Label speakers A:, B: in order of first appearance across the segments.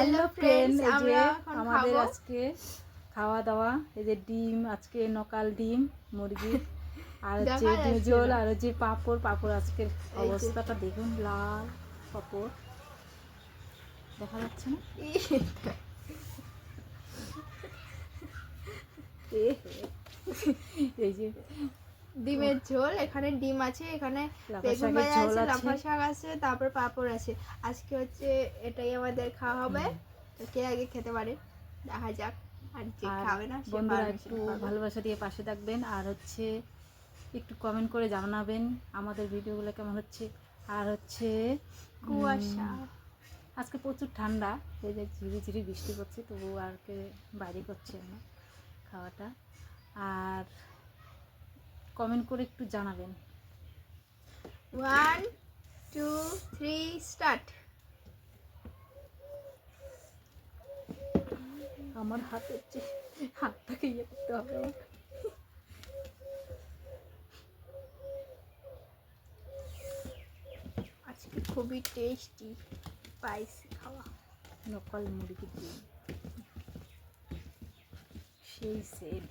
A: Hello friends, এই যে আমাদের
B: খাবো
A: আজকে খাওয়া দাওয়া। এই যে ডিম, আজকে নকাল ডিম মুরগি, আর হচ্ছে
B: দেখা
A: ডিম
B: যাচ্ছে
A: ঝোল,
B: না।
A: আর হচ্ছে পাঁপড়। পাঁপড় আজকের
B: এই যে
A: অবস্থাটা দেখুন, লাল পাঁপড় দেখা যাচ্ছে না? এ হে, এই যে
B: ডিমের ঝোল, এখানে ডিম আছে, এখানে
A: লাফা
B: বেগুন
A: শাকের
B: ভাজা
A: ঝোল
B: আছে,
A: আছে।
B: লাফা শাক আছে, তারপর পাঁপড় আছে। আজকে হচ্ছে এটাই আমাদের খাওয়া হবে। তো কে আগে খেতে পারে দেখা যাক, আর যে
A: আর
B: খাবে না সে
A: বন্ধুরা
B: পারমিশন
A: একটু
B: পাবে।
A: ভালোবাসা দিয়ে পাশে থাকবেন, আর হচ্ছে একটু কমেন্ট করে জানাবেন আমাদের ভিডিওগুলো কেমন হচ্ছে। আর হচ্ছে
B: কুয়াশা
A: আজকে প্রচুর ঠান্ডা, এই যে ঝিরি ঝিরি বৃষ্টি পড়ছে, তবু আর কে বাইরে করছে না খাওয়াটা। আর কমেন্ট করে একটু জানাবেন।
B: 1 2 3 স্টার্ট।
A: আমার হাত হচ্ছে, হাতটাকে ইয়ে করতে হবে আমার।
B: আজকে খুবই টেস্টি স্পাইসি খাওয়া।
A: নকল মুরগি ডিম, সেই সেট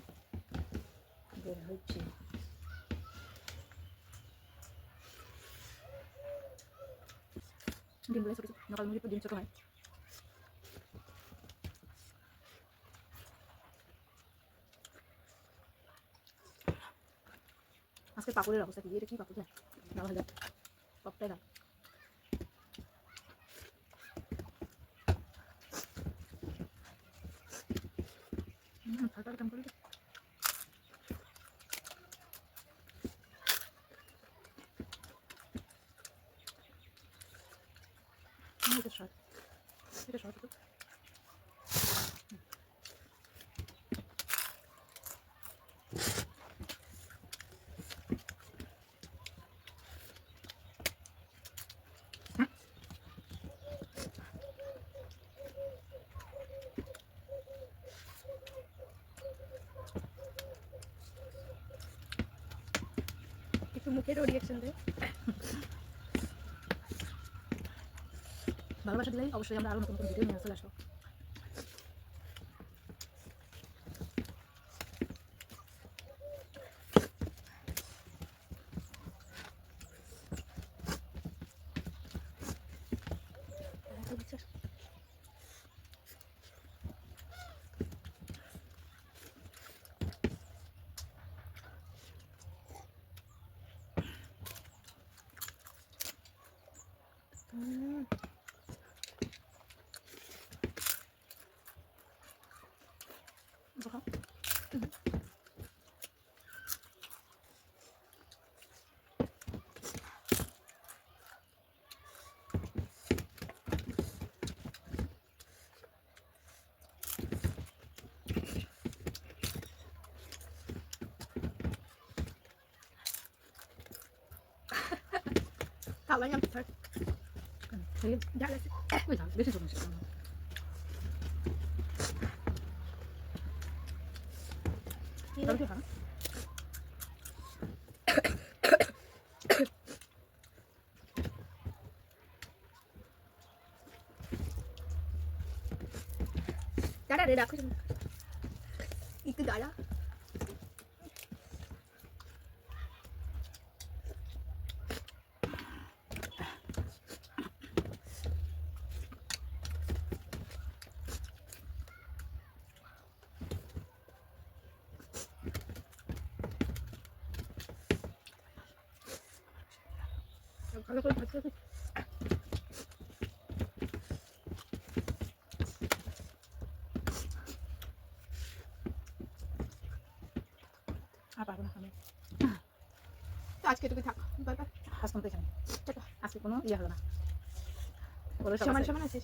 A: বের হচ্ছে। ডিমগুলো ছোটো ছোটো, নকল মুরগির তো ডিম ছোটো হয়। আজকে পাপড়ের অবস্থা কি, এটা কি পাপড় যায় ভালো যায়, সবটাই লাল। হালকা কাম করে এটা শর্ট, এটা শর্ট তো।
B: একটু মুখেরও রিয়াকশন দে।
A: ভালোবাসা দিলেই অবশ্যই আমরা আরও নতুন নতুন ভিডিও নিয়ে চলে আসবো।
B: খাবার নাম স্যার ডাল আছে।
A: ওই ঝাল বেশি চলে আসে। তবে কি খারাপ?
B: দাঁড়া রে, রাখো একটু দাঁড়া। ভালো করে ভাজতে হবে।
A: আর পারবো না আমি,
B: তো আজকে এটুকু থাক, বাই বাই।
A: আজ কোনো এখানে আজকে কোনো ইয়ে হলো না।
B: সমান সমান আছে।